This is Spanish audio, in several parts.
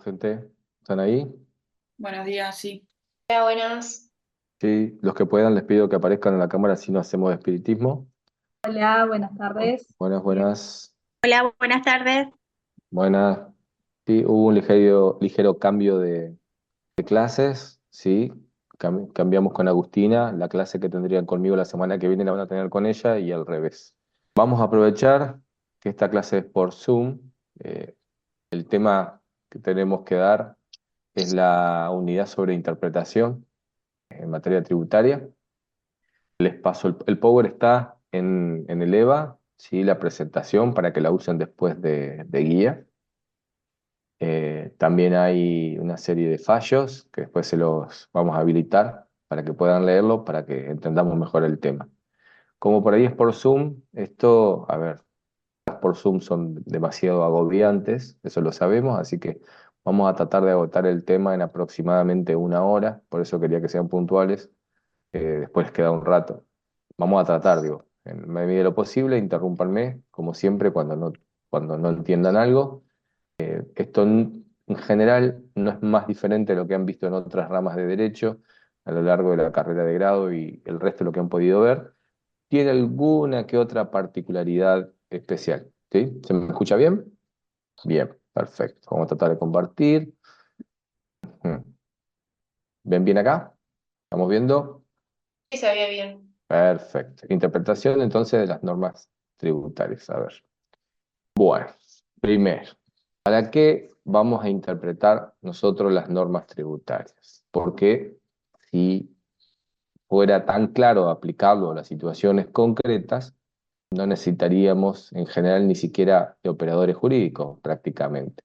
gente. ¿Están ahí? Buenos días, sí. Hola, buenas. Sí, los que puedan les pido que aparezcan en la cámara si no hacemos espiritismo. Hola, buenas tardes. Buenas, buenas, Hola, buenas tardes. buenas. Sí, hubo un ligero cambio de clases, sí. Cambiamos con Agustina, la clase que tendrían conmigo la semana que viene la van a tener con ella y al revés. Vamos a aprovechar que esta clase es por Zoom. Eh, el tema que tenemos que dar es la unidad sobre interpretación en materia tributaria. Les paso el Power está en el EVA, ¿sí? La presentación para que la usen después de guía. También hay una serie de fallos que después se los vamos a habilitar para que puedan leerlo, para que entendamos mejor el tema. Como por ahí es por Zoom, esto, a ver, las por Zoom son demasiado agobiantes, eso lo sabemos, así que vamos a tratar de agotar el tema en aproximadamente una hora, por eso quería que sean puntuales, después les queda un rato. Vamos a tratar, digo, en la medida de lo posible, interrúmpanme, como siempre, cuando no entiendan algo. Esto en general no es más diferente de lo que han visto en otras ramas de derecho a lo largo de la carrera de grado y el resto de lo que han podido ver. Tiene alguna que otra particularidad especial, ¿sí? ¿Se me escucha bien? Bien, perfecto. Vamos a tratar de compartir. Mm. ¿Ven bien acá? ¿Estamos viendo? Sí, se ve bien. Perfecto. Interpretación entonces de las normas tributarias. A ver. Bueno, primero, ¿para qué vamos a interpretar nosotros las normas tributarias? Porque si fuera tan claro aplicarlo a las situaciones concretas, no necesitaríamos en general ni siquiera de operadores jurídicos prácticamente.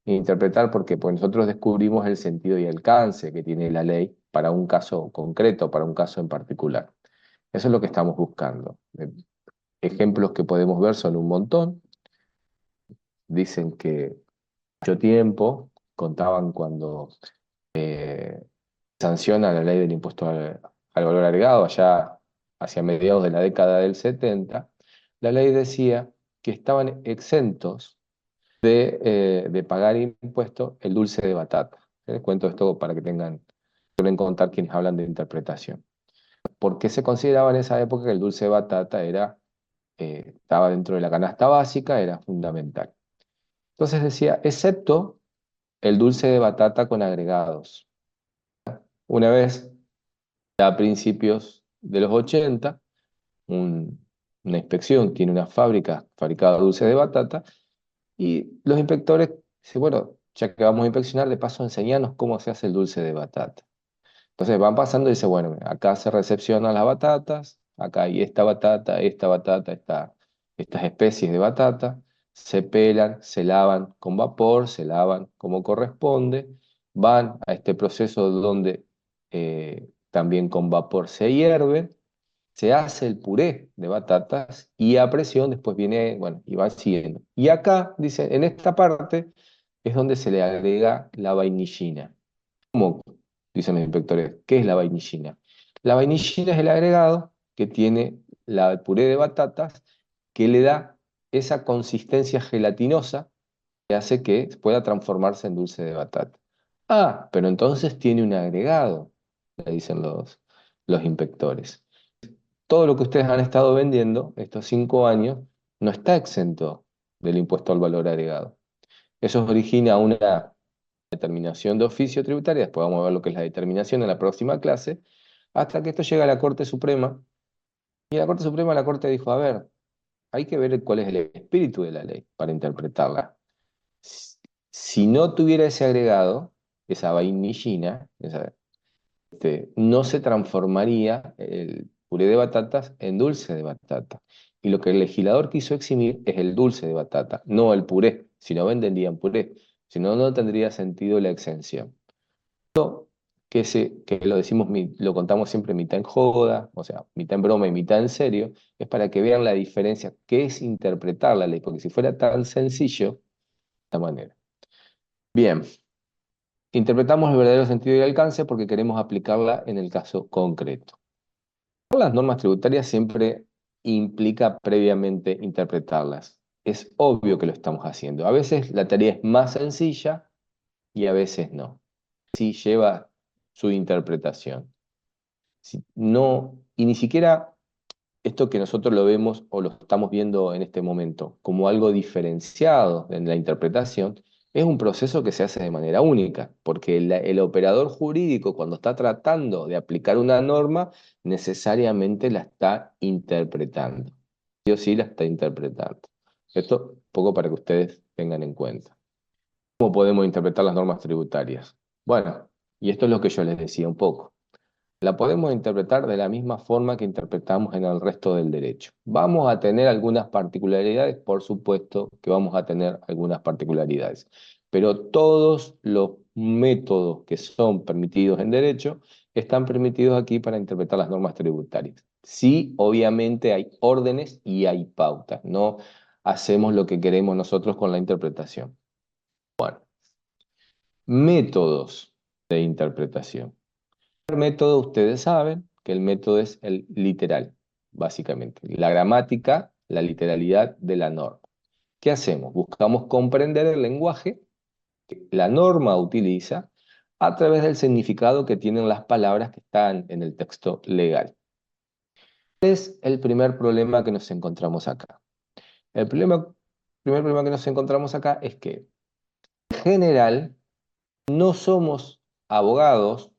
Interpretar porque pues nosotros descubrimos el sentido y alcance que tiene la ley para un caso concreto, para un caso en particular. Eso es lo que estamos buscando. Ejemplos que podemos ver son un montón. Dicen que mucho tiempo, contaban cuando sanciona la ley del impuesto al valor agregado, allá hacia mediados de la década del 70, la ley decía que estaban exentos de pagar impuesto el dulce de batata. Les cuento esto para que suelen contar quienes hablan de interpretación. Porque se consideraba en esa época que el dulce de batata estaba dentro de la canasta básica, era fundamental. Entonces decía, excepto el dulce de batata con agregados. Una vez, a principios de los 80, una inspección tiene una fábrica fabricada de dulce de batata y los inspectores dicen, bueno, ya que vamos a inspeccionar, de paso enseñanos cómo se hace el dulce de batata. Entonces van pasando y dicen, bueno, acá se recepcionan las batatas, acá hay esta batata, estas especies de batata, se pelan, se lavan con vapor, se lavan como corresponde, van a este proceso donde también con vapor se hierven, se hace el puré de batatas y a presión después viene, bueno, y va siguiendo. Y acá, dice, en esta parte es donde se le agrega la vainillina. ¿Cómo? Dicen los inspectores, ¿qué es la vainillina? La vainillina es el agregado que tiene el puré de batatas que le da esa consistencia gelatinosa que hace que pueda transformarse en dulce de batata. Ah, pero entonces tiene un agregado, le dicen los inspectores. Todo lo que ustedes han estado vendiendo estos 5 años no está exento del impuesto al valor agregado. Eso origina una determinación de oficio tributaria, después vamos a ver lo que es la determinación en la próxima clase, hasta que esto llega a la Corte Suprema, y en la Corte Suprema la Corte dijo, a ver, hay que ver cuál es el espíritu de la ley para interpretarla. Si no tuviera ese agregado, esa vainillina, no se transformaría el puré de batatas en dulce de batata. Y lo que el legislador quiso eximir es el dulce de batata, no el puré. Si no venderían puré, si no, no tendría sentido la exención. Que lo decimos, lo contamos siempre mitad en joda, o sea, mitad en broma y mitad en serio, es para que vean la diferencia, qué es interpretar la ley, porque si fuera tan sencillo, de esta manera. Bien, interpretamos el verdadero sentido y alcance porque queremos aplicarla en el caso concreto. Las normas tributarias siempre implica previamente interpretarlas. Es obvio que lo estamos haciendo. A veces la tarea es más sencilla y a veces no. Sí lleva su interpretación. No, y ni siquiera esto que nosotros lo vemos o lo estamos viendo en este momento como algo diferenciado en la interpretación, es un proceso que se hace de manera única, porque el operador jurídico cuando está tratando de aplicar una norma, necesariamente la está interpretando. Sí o sí la está interpretando. Esto un poco para que ustedes tengan en cuenta. ¿Cómo podemos interpretar las normas tributarias? Bueno, y esto es lo que yo les decía un poco. La podemos interpretar de la misma forma que interpretamos en el resto del derecho. ¿Vamos a tener algunas particularidades? Por supuesto que vamos a tener algunas particularidades, pero todos los métodos que son permitidos en derecho están permitidos aquí para interpretar las normas tributarias. Sí, obviamente hay órdenes y hay pautas, no hacemos lo que queremos nosotros con la interpretación. Bueno, métodos de interpretación. El método, ustedes saben que el método es el literal, básicamente. La gramática, la literalidad de la norma. ¿Qué hacemos? Buscamos comprender el lenguaje que la norma utiliza a través del significado que tienen las palabras que están en el texto legal. ¿Cuál es el primer problema que nos encontramos acá? Primer problema que nos encontramos acá es que, en general, no somos abogados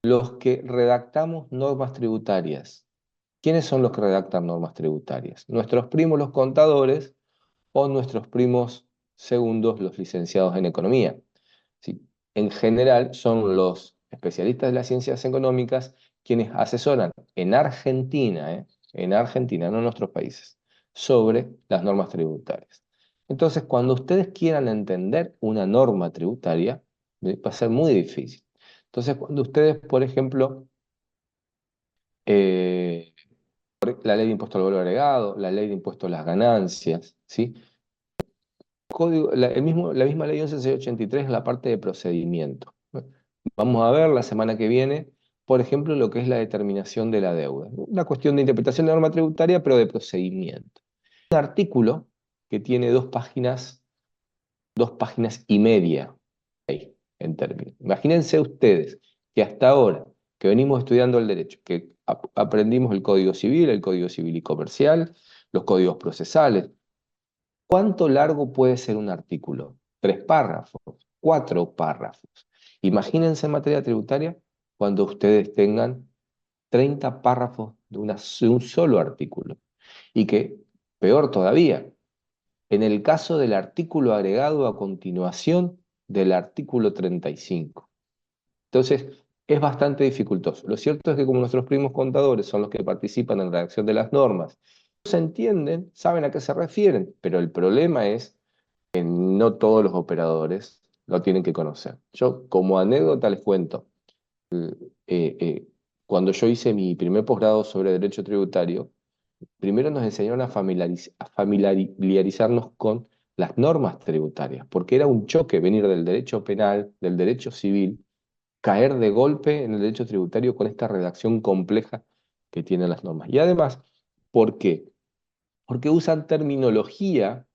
los que redactamos normas tributarias. ¿Quiénes son los que redactan normas tributarias? Nuestros primos los contadores o nuestros primos segundos los licenciados en economía. ¿Sí? En general son los especialistas de las ciencias económicas quienes asesoran en Argentina, no en otros países, sobre las normas tributarias. Entonces, cuando ustedes quieran entender una norma tributaria, va a ser muy difícil. Entonces, cuando ustedes, por ejemplo, eh, la ley de impuesto al valor agregado, la ley de impuesto a las ganancias, ¿sí? La misma ley 11683 es la parte de procedimiento. Vamos a ver la semana que viene, por ejemplo, lo que es la determinación de la deuda. Una cuestión de interpretación de norma tributaria, pero de procedimiento. Un artículo que tiene dos páginas y media, ahí, en términos. Imagínense ustedes que hasta ahora, que venimos estudiando el derecho, que aprendimos el Código Civil y Comercial, los códigos procesales. ¿Cuánto largo puede ser un artículo? 3 párrafos, 4 párrafos. Imagínense en materia tributaria cuando ustedes tengan 30 párrafos de un solo artículo. Y que, peor todavía, en el caso del artículo agregado a continuación del artículo 35. Entonces, es bastante dificultoso. Lo cierto es que como nuestros primos contadores son los que participan en la redacción de las normas, se entienden, saben a qué se refieren, pero el problema es que no todos los operadores lo tienen que conocer. Yo, como anécdota, les cuento, eh, eh, cuando yo hice mi primer posgrado sobre derecho tributario, primero nos enseñaron a familiarizarnos con las normas tributarias, porque era un choque venir del derecho penal, del derecho civil, caer de golpe en el derecho tributario con esta redacción compleja que tienen las normas. Y además, ¿por qué? Porque usan terminología,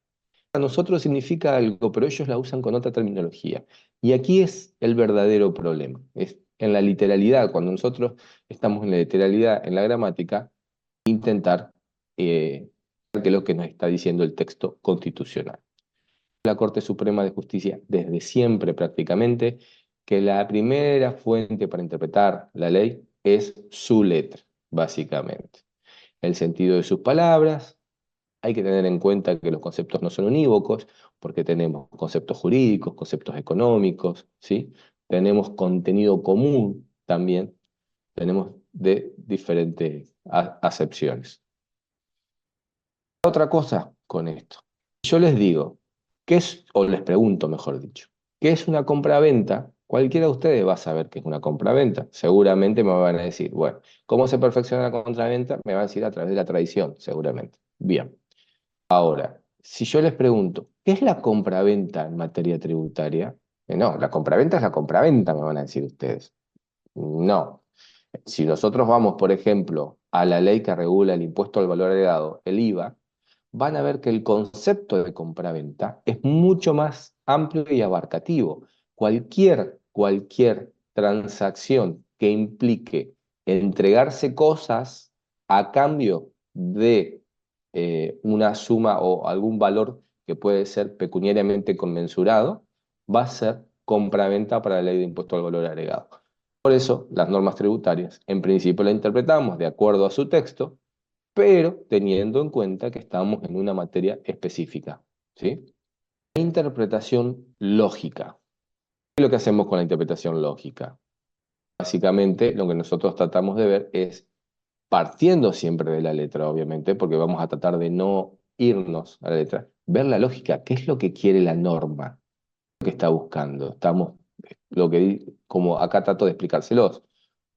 para nosotros significa algo, pero ellos la usan con otra terminología. Y aquí es el verdadero problema, es en la literalidad, cuando nosotros estamos en la literalidad, en la gramática, intentar que lo que nos está diciendo el texto constitucional. La Corte Suprema de Justicia, desde siempre prácticamente, que la primera fuente para interpretar la ley es su letra, básicamente. El sentido de sus palabras, hay que tener en cuenta que los conceptos no son unívocos, porque tenemos conceptos jurídicos, conceptos económicos, ¿sí? Tenemos contenido común también, tenemos de diferentes acepciones. Otra cosa con esto. Yo les digo, ¿qué es, o les pregunto mejor dicho, qué es una compraventa? Cualquiera de ustedes va a saber qué es una compraventa. Seguramente me van a decir, bueno, ¿cómo se perfecciona la compraventa? Me van a decir a través de la tradición, seguramente. Bien. Ahora, si yo les pregunto, ¿qué es la compraventa en materia tributaria? No, la compraventa es la compraventa, me van a decir ustedes. No. Si nosotros vamos, por ejemplo, a la ley que regula el impuesto al valor agregado, el IVA, van a ver que el concepto de compraventa es mucho más amplio y abarcativo. cualquier transacción que implique entregarse cosas a cambio de una suma o algún valor que puede ser pecuniariamente conmensurado, va a ser compraventa para la ley de impuesto al valor agregado. Por eso, las normas tributarias, en principio las interpretamos de acuerdo a su texto, pero teniendo en cuenta que estamos en una materia específica, ¿sí? Interpretación lógica. ¿Qué es lo que hacemos con la interpretación lógica? Básicamente, lo que nosotros tratamos de ver es, partiendo siempre de la letra, obviamente, porque vamos a tratar de no irnos a la letra, ver la lógica, qué es lo que quiere la norma, lo que está buscando. Estamos, como acá trato de explicárselos,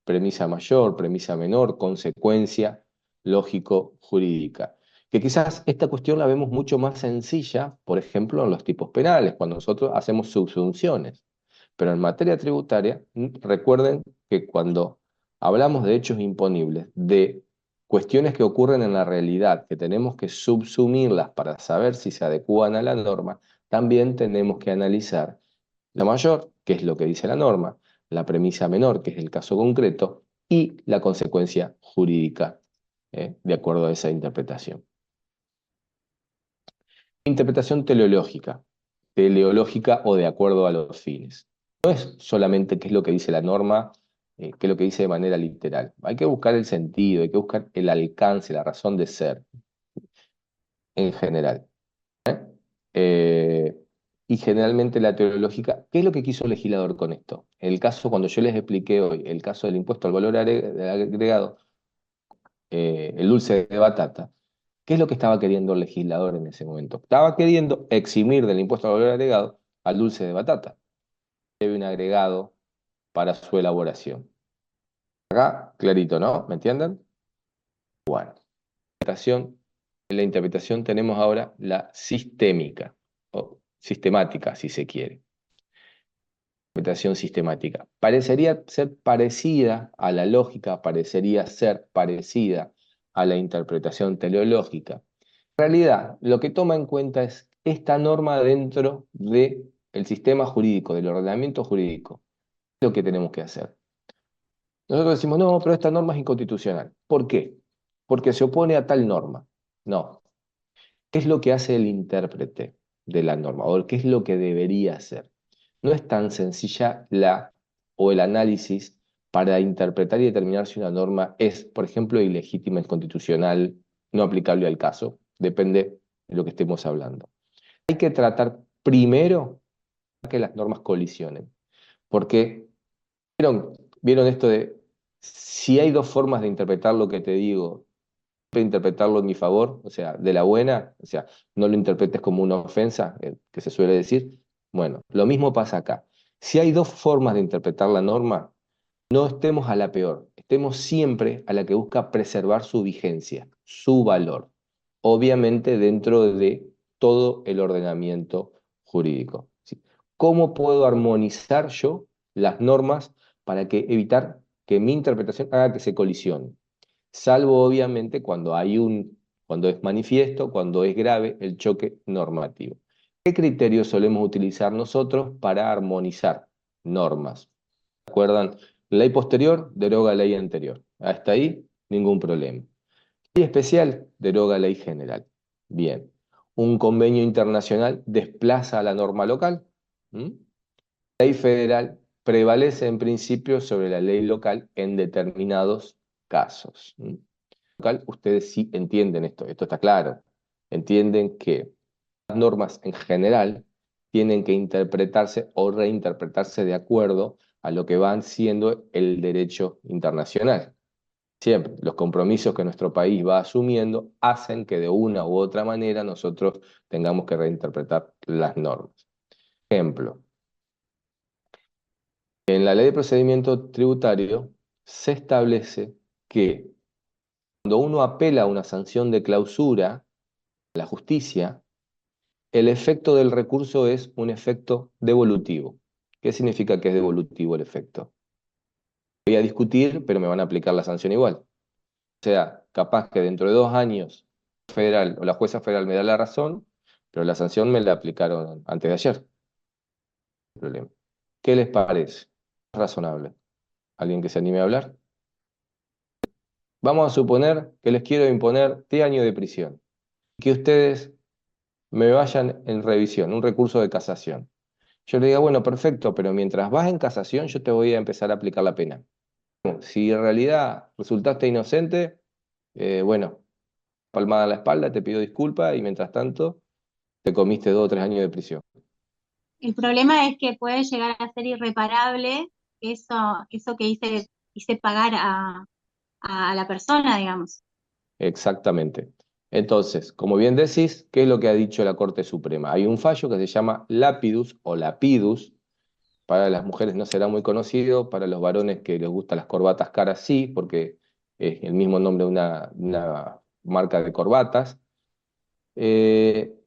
premisa mayor, premisa menor, consecuencia lógico-jurídica. Que quizás esta cuestión la vemos mucho más sencilla, por ejemplo, en los tipos penales, cuando nosotros hacemos subsunciones. Pero en materia tributaria, recuerden que cuando hablamos de hechos imponibles, de cuestiones que ocurren en la realidad, que tenemos que subsumirlas para saber si se adecúan a la norma, también tenemos que analizar la mayor, que es lo que dice la norma, la premisa menor, que es el caso concreto, y la consecuencia jurídica, de acuerdo a esa interpretación. Interpretación teleológica o de acuerdo a los fines. No es solamente qué es lo que dice la norma, qué es lo que dice de manera literal. Hay que buscar el sentido, hay que buscar el alcance, la razón de ser, en general. Eh, y generalmente la teleológica, ¿qué es lo que quiso el legislador con esto? El caso, cuando yo les expliqué hoy, el caso del impuesto al valor agregado, el dulce de batata, ¿qué es lo que estaba queriendo el legislador en ese momento? Estaba queriendo eximir del impuesto al valor agregado al dulce de batata. Debe un agregado para su elaboración. Acá, clarito, ¿no? ¿Me entienden? Bueno, en la interpretación tenemos ahora la sistémica, o sistemática, si se quiere. Interpretación sistemática. Parecería ser parecida a la lógica, parecería ser parecida a la interpretación teleológica. En realidad, lo que toma en cuenta es esta norma dentro del sistema jurídico, del ordenamiento jurídico. Es lo que tenemos que hacer. Nosotros decimos, no, pero esta norma es inconstitucional. ¿Por qué? Porque se opone a tal norma. No. ¿Qué es lo que hace el intérprete de la norma? ¿O qué es lo que debería hacer? No es tan sencilla o el análisis para interpretar y determinar si una norma es, por ejemplo, ilegítima, inconstitucional, no aplicable al caso. Depende de lo que estemos hablando. Hay que tratar primero que las normas colisionen. Porque, ¿vieron esto de, si hay dos formas de interpretar lo que te digo, interpretarlo en mi favor, o sea, de la buena, o sea, no lo interpretes como una ofensa, que se suele decir? Bueno, lo mismo pasa acá. Si hay dos formas de interpretar la norma, no estemos a la peor, estemos siempre a la que busca preservar su vigencia, su valor, obviamente dentro de todo el ordenamiento jurídico. ¿Sí? ¿Cómo puedo armonizar yo las normas para evitar que mi interpretación haga que se colisionen? Salvo obviamente cuando es manifiesto, cuando es grave el choque normativo. ¿Qué criterios solemos utilizar nosotros para armonizar normas? ¿Se acuerdan? Ley posterior deroga ley anterior. Hasta ahí, ningún problema. Ley especial deroga ley general. Bien. Un convenio internacional desplaza a la norma local. ¿Mm? Ley federal prevalece en principio sobre la ley local en determinados casos. ¿Mm? Local, ustedes sí entienden esto está claro. Entienden que las normas en general tienen que interpretarse o reinterpretarse de acuerdo a lo que van siendo el derecho internacional. Siempre, los compromisos que nuestro país va asumiendo hacen que de una u otra manera nosotros tengamos que reinterpretar las normas. Ejemplo, en la Ley de Procedimiento Tributario se establece que cuando uno apela a una sanción de clausura a la justicia, el efecto del recurso es un efecto devolutivo. ¿Qué significa que es devolutivo el efecto? Voy a discutir, pero me van a aplicar la sanción igual. O sea, capaz que dentro de 2 años federal o la jueza federal me da la razón, pero la sanción me la aplicaron antes de ayer. Problema. ¿Qué les parece? Razonable. ¿Alguien que se anime a hablar? Vamos a suponer que les quiero imponer 10 años de prisión. Que ustedes me vayan en revisión, un recurso de casación. Yo le digo, bueno, perfecto, pero mientras vas en casación yo te voy a empezar a aplicar la pena. Si en realidad resultaste inocente, bueno, palmada en la espalda, te pido disculpas y mientras tanto te comiste 2 o 3 años de prisión. El problema es que puede llegar a ser irreparable eso que hice pagar a la persona, digamos. Exactamente. Entonces, como bien decís, ¿qué es lo que ha dicho la Corte Suprema? Hay un fallo que se llama Lapidus o Lapidus. Para las mujeres no será muy conocido, para los varones que les gustan las corbatas caras sí, porque es el mismo nombre de una marca de corbatas. Eh,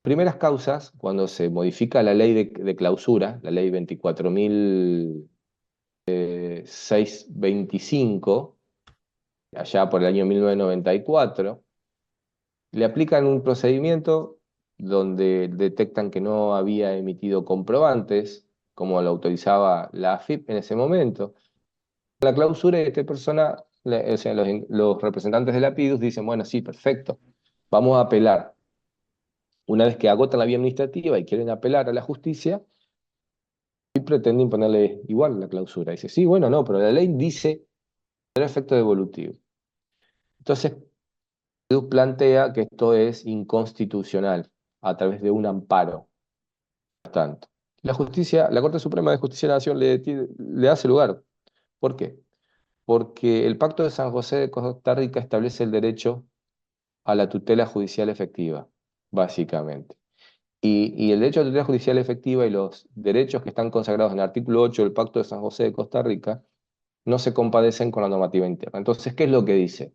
Primeras causas, cuando se modifica la ley de clausura, la ley 24.625, allá por el año 1994, le aplican un procedimiento donde detectan que no había emitido comprobantes, como lo autorizaba la AFIP en ese momento. La clausura de esta persona, o sea, los representantes de la PIDUS dicen, bueno, sí, perfecto, vamos a apelar. Una vez que agotan la vía administrativa y quieren apelar a la justicia, y pretenden ponerle igual la clausura. Dice, sí, bueno, no, pero la ley dice el efecto devolutivo. Entonces, PIDUS plantea que esto es inconstitucional a través de un amparo. Tanto. La Corte Suprema de Justicia de la Nación le hace lugar. ¿Por qué? Porque el Pacto de San José de Costa Rica establece el derecho a la tutela judicial efectiva, básicamente. Y el derecho a la tutela judicial efectiva y los derechos que están consagrados en el artículo 8 del Pacto de San José de Costa Rica no se compadecen con la normativa interna. Entonces, ¿qué es lo que dice?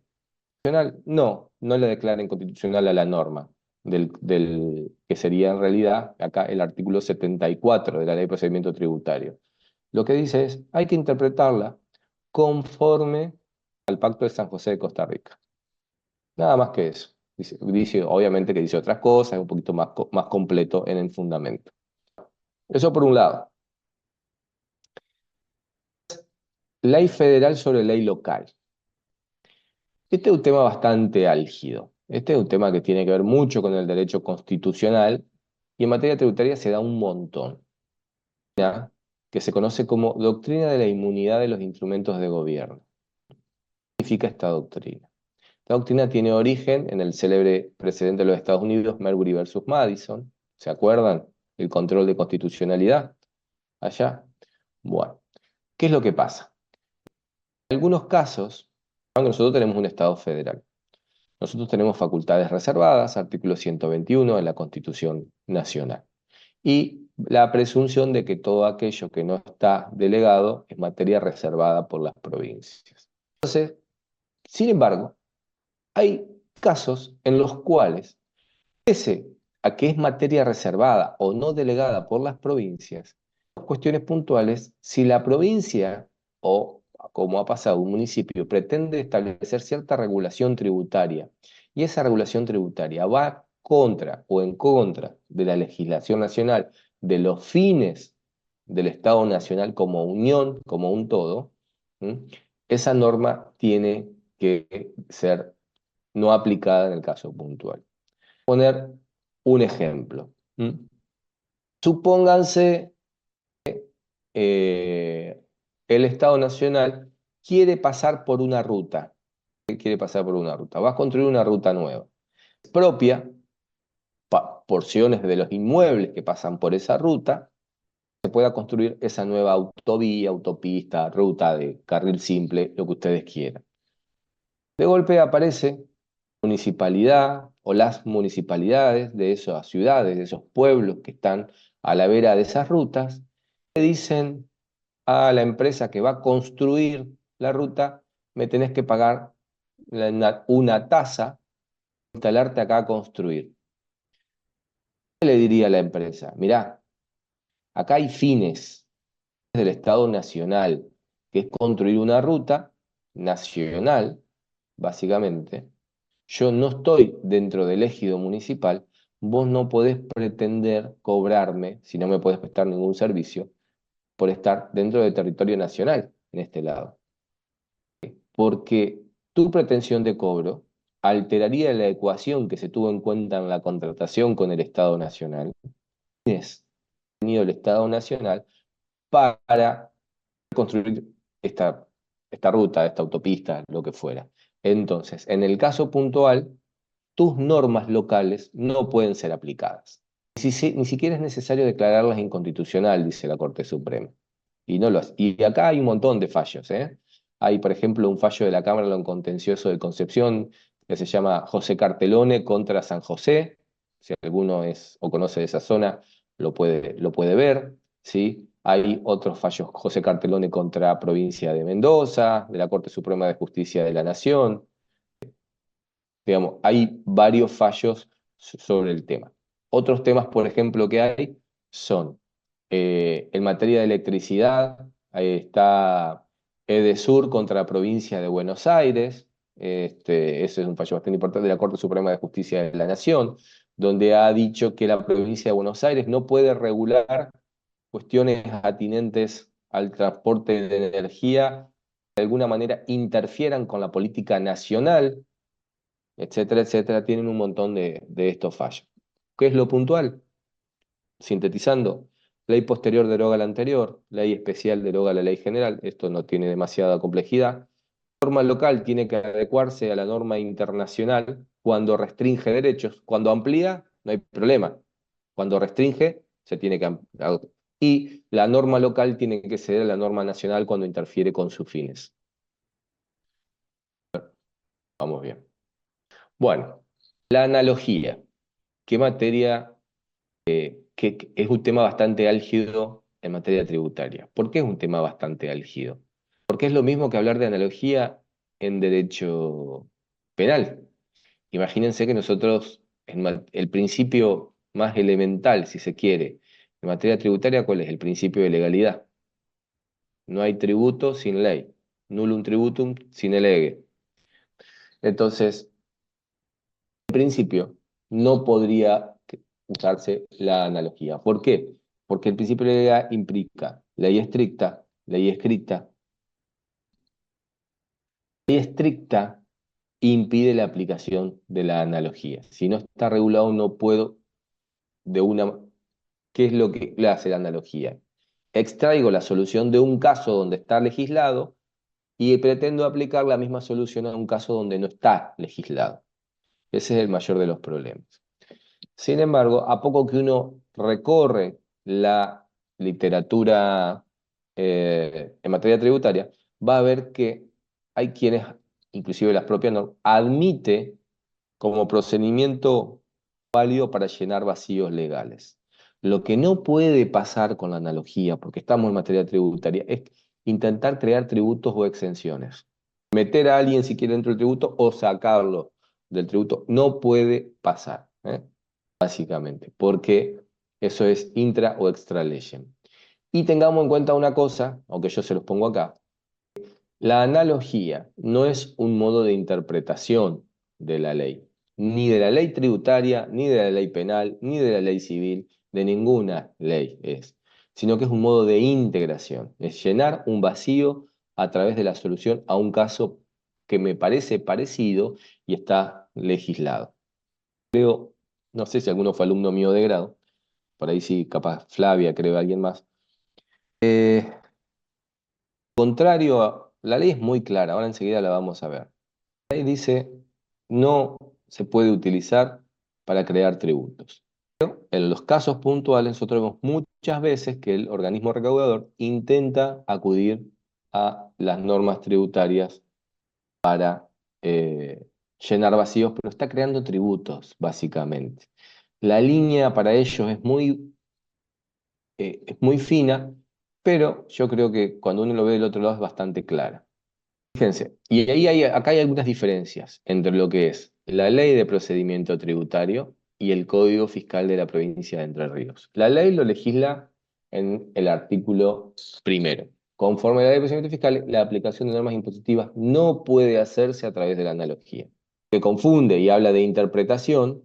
No le declara inconstitucional a la norma que sería en realidad acá el artículo 74 de la Ley de Procedimiento Tributario. Lo que dice es, hay que interpretarla conforme al Pacto de San José de Costa Rica. Nada más que eso. Obviamente que dice otras cosas, es un poquito más completo en el fundamento. Eso por un lado. Ley federal sobre ley local. Este es un tema bastante álgido. Este es un tema que tiene que ver mucho con el derecho constitucional y en materia tributaria se da un montón, ¿ya? Que se conoce como doctrina de la inmunidad de los instrumentos de gobierno. ¿Qué significa esta doctrina? Esta doctrina tiene origen en el célebre precedente de los Estados Unidos, Marbury versus Madison. ¿Se acuerdan? El control de constitucionalidad allá. Bueno, ¿qué es lo que pasa? En algunos casos, cuando nosotros tenemos un Estado federal, nosotros tenemos facultades reservadas, artículo 121 de la Constitución Nacional. Y la presunción de que todo aquello que no está delegado es materia reservada por las provincias. Entonces, sin embargo, hay casos en los cuales, pese a que es materia reservada o no delegada por las provincias, cuestiones puntuales, si la provincia o, como ha pasado, un municipio pretende establecer cierta regulación tributaria y esa regulación tributaria va contra o en contra de la legislación nacional, de los fines del Estado Nacional como unión, como un todo, ¿m? Esa norma tiene que ser no aplicada en el caso puntual. Poner un ejemplo. Supónganse eh, el Estado Nacional quiere pasar por una ruta. Quiere pasar por una ruta. Va a construir una ruta nueva. Propia, porciones de los inmuebles que pasan por esa ruta, se pueda construir esa nueva autovía, autopista, ruta de carril simple, lo que ustedes quieran. De golpe aparece municipalidad o las municipalidades de esas ciudades, de esos pueblos que están a la vera de esas rutas, le dicen a la empresa que va a construir la ruta, me tenés que pagar una tasa por instalarte acá a construir. ¿Qué le diría a la empresa? Mirá, acá hay fines del Estado Nacional, que es construir una ruta nacional, básicamente. Yo no estoy dentro del ejido municipal, vos no podés pretender cobrarme, si no me podés prestar ningún servicio, por estar dentro del territorio nacional, en este lado. Porque tu pretensión de cobro alteraría la ecuación que se tuvo en cuenta en la contratación con el Estado Nacional. Es tenido el Estado Nacional para construir esta ruta, esta autopista, lo que fuera. Entonces, en el caso puntual, tus normas locales no pueden ser aplicadas. Ni siquiera es necesario declararlas inconstitucional, dice la Corte Suprema. Y, no lo hace. Y acá hay un montón de fallos, ¿eh? Hay, por ejemplo, un fallo de la Cámara de lo Contencioso de Concepción que se llama José Cartelone contra San José. Si alguno es o conoce de esa zona, lo puede ver, ¿sí? Hay otros fallos, José Cartelone contra Provincia de Mendoza, de la Corte Suprema de Justicia de la Nación. Digamos, hay varios fallos sobre el tema. Otros temas, por ejemplo, que hay son en materia de electricidad, ahí está Edesur contra la provincia de Buenos Aires. Ese es un fallo bastante importante de la Corte Suprema de Justicia de la Nación, donde ha dicho que la provincia de Buenos Aires no puede regular cuestiones atinentes al transporte de energía, de alguna manera interfieran con la política nacional, etcétera, etcétera. Tienen un montón de estos fallos. ¿Qué es lo puntual? Sintetizando, ley posterior deroga la anterior, ley especial deroga la ley general, esto no tiene demasiada complejidad. La norma local tiene que adecuarse a la norma internacional cuando restringe derechos, cuando amplía, no hay problema. Cuando restringe, se tiene que ampliar. Y la norma local tiene que ceder a la norma nacional cuando interfiere con sus fines. Vamos bien. Bueno, la analogía. ¿Qué materia? Que es un tema bastante álgido en materia tributaria. ¿Por qué es un tema bastante álgido? Porque es lo mismo que hablar de analogía en derecho penal. Imagínense que nosotros, el principio más elemental, si se quiere, en materia tributaria, ¿cuál es? El principio de legalidad. No hay tributo sin ley. Nullum tributum sine lege. Entonces, en principio, no podría usarse la analogía. ¿Por qué? Porque el principio de legalidad implica ley estricta, ley escrita. Ley estricta impide la aplicación de la analogía. Si no está regulado, no puedo de una... ¿Qué es lo que le hace la analogía? Extraigo la solución de un caso donde está legislado y pretendo aplicar la misma solución a un caso donde no está legislado. Ese es el mayor de los problemas. Sin embargo, a poco que uno recorre la literatura en materia tributaria, va a ver que hay quienes, inclusive las propias normas, admite como procedimiento válido para llenar vacíos legales. Lo que no puede pasar con la analogía, porque estamos en materia tributaria, es intentar crear tributos o exenciones. Meter a alguien si quiere dentro del tributo o sacarlo del tributo no puede pasar, básicamente, porque eso es intra o extra leyes. Y tengamos en cuenta una cosa, aunque yo se los pongo acá, la analogía no es un modo de interpretación de la ley, ni de la ley tributaria, ni de la ley penal, ni de la ley civil, de ninguna ley es, sino que es un modo de integración, es llenar un vacío a través de la solución a un caso que me parece parecido y está legislado. Creo, no sé si alguno fue alumno mío de grado, por ahí sí, capaz Flavia, creo alguien más. Contrario a, la ley es muy clara, ahora enseguida la vamos a ver. La ley dice, no se puede utilizar para crear tributos. Pero en los casos puntuales nosotros vemos muchas veces que el organismo recaudador intenta acudir a las normas tributarias para llenar vacíos, pero está creando tributos, básicamente. La línea para ellos es muy fina, pero yo creo que cuando uno lo ve del otro lado es bastante clara. Fíjense, y acá hay algunas diferencias entre lo que es la ley de procedimiento tributario y el Código Fiscal de la provincia de Entre Ríos. La ley lo legisla en el artículo primero. Conforme a la ley de procedimiento fiscal, la aplicación de normas impositivas no puede hacerse a través de la analogía. Que confunde y habla de interpretación,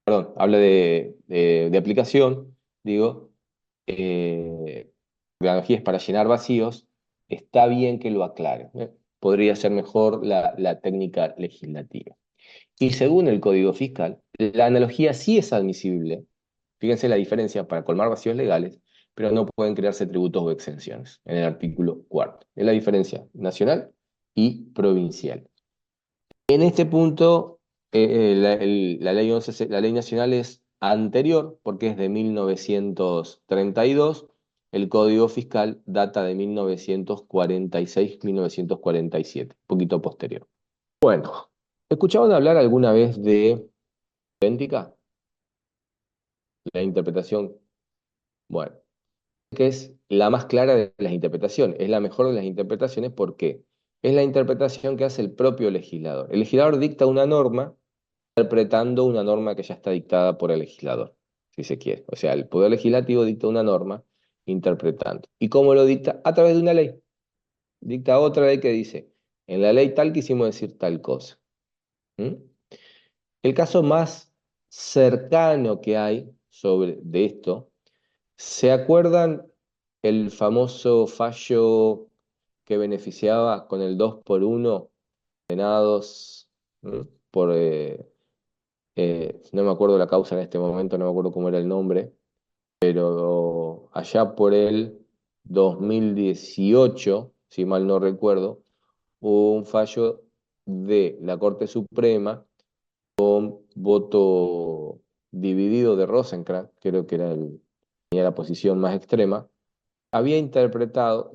perdón, habla de aplicación, digo, la analogía es para llenar vacíos, está bien que lo aclare. Podría ser mejor la técnica legislativa. Y según el Código Fiscal, la analogía sí es admisible. Fíjense la diferencia para colmar vacíos legales, pero no pueden crearse tributos o exenciones en el artículo 4. Es la diferencia nacional y provincial. En este punto, la ley 11, la ley nacional es anterior porque es de 1932. El Código Fiscal data de 1946-1947, un poquito posterior. Bueno, ¿escuchaban hablar alguna vez de idéntica? La interpretación, bueno, que es la más clara de las interpretaciones, es la mejor de las interpretaciones porque es la interpretación que hace el propio legislador. El legislador dicta una norma interpretando una norma que ya está dictada por el legislador, si se quiere. O sea, el Poder Legislativo dicta una norma interpretando. ¿Y cómo lo dicta? A través de una ley. Dicta otra ley que dice, en la ley tal quisimos decir tal cosa. ¿Mm? El caso más cercano que hay de esto, ¿se acuerdan el famoso fallo que beneficiaba con el 2 por 1 condenados por, no me acuerdo la causa en este momento, no me acuerdo cómo era el nombre, pero allá por el 2018, si mal no recuerdo, hubo un fallo de la Corte Suprema, voto dividido de Rosenkrantz, creo que tenía la posición más extrema, él interpretaba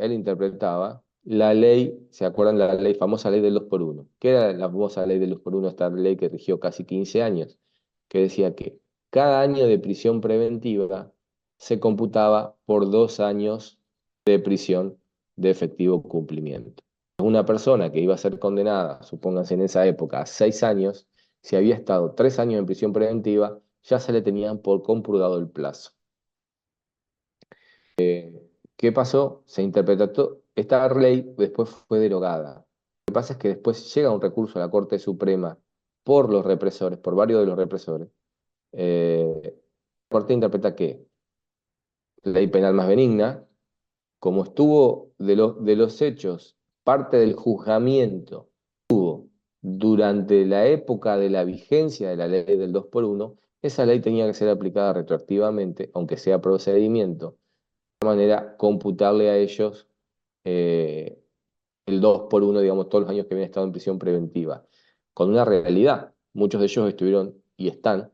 la ley, ¿se acuerdan la ley, famosa ley del 2 por 1? ¿Qué era la famosa ley del 2 por 1? Esta ley que rigió casi 15 años, que decía que cada año de prisión preventiva se computaba por 2 años de prisión de efectivo cumplimiento. Una persona que iba a ser condenada, supónganse en esa época, a 6 años, si había estado 3 años en prisión preventiva, ya se le tenían por compurgado el plazo. ¿Qué pasó? Se interpretó, esta ley después fue derogada. Lo que pasa es que después llega un recurso a la Corte Suprema por los represores, por varios de los represores. La Corte interpreta que la ley penal más benigna, como estuvo de los hechos, parte del juzgamiento estuvo durante la época de la vigencia de la ley del 2 por 1, esa ley tenía que ser aplicada retroactivamente, aunque sea procedimiento, de manera computarle a ellos eh, el 2 por 1, digamos, todos los años que habían estado en prisión preventiva. Con una realidad, muchos de ellos estuvieron y están,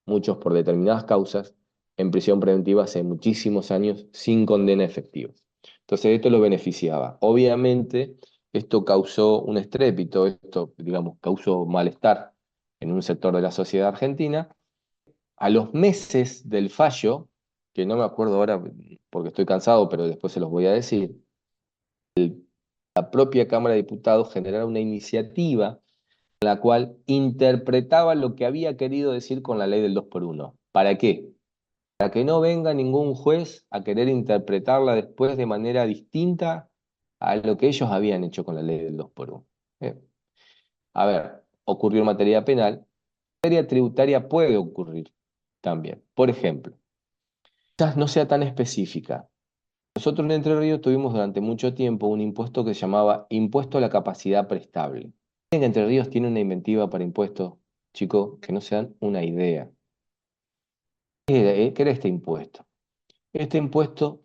muchos por determinadas causas, en prisión preventiva hace muchísimos años sin condena efectiva. Entonces esto los beneficiaba. Obviamente esto causó un estrépito, esto, digamos, causó malestar en un sector de la sociedad argentina. A los meses del fallo, que no me acuerdo ahora porque estoy cansado, pero después se los voy a decir, la propia Cámara de Diputados generara una iniciativa en la cual interpretaba lo que había querido decir con la ley del 2 por 1. ¿Para qué? Para que no venga ningún juez a querer interpretarla después de manera distinta a lo que ellos habían hecho con la ley del 2 por 1. A ver, ocurrió en materia penal, en materia tributaria puede ocurrir también. Por ejemplo, quizás no sea tan específica. Nosotros en Entre Ríos tuvimos durante mucho tiempo un impuesto que se llamaba Impuesto a la Capacidad Prestable. En Entre Ríos tiene una inventiva para impuestos, chicos, que no se dan una idea. ¿Qué era este impuesto? Este impuesto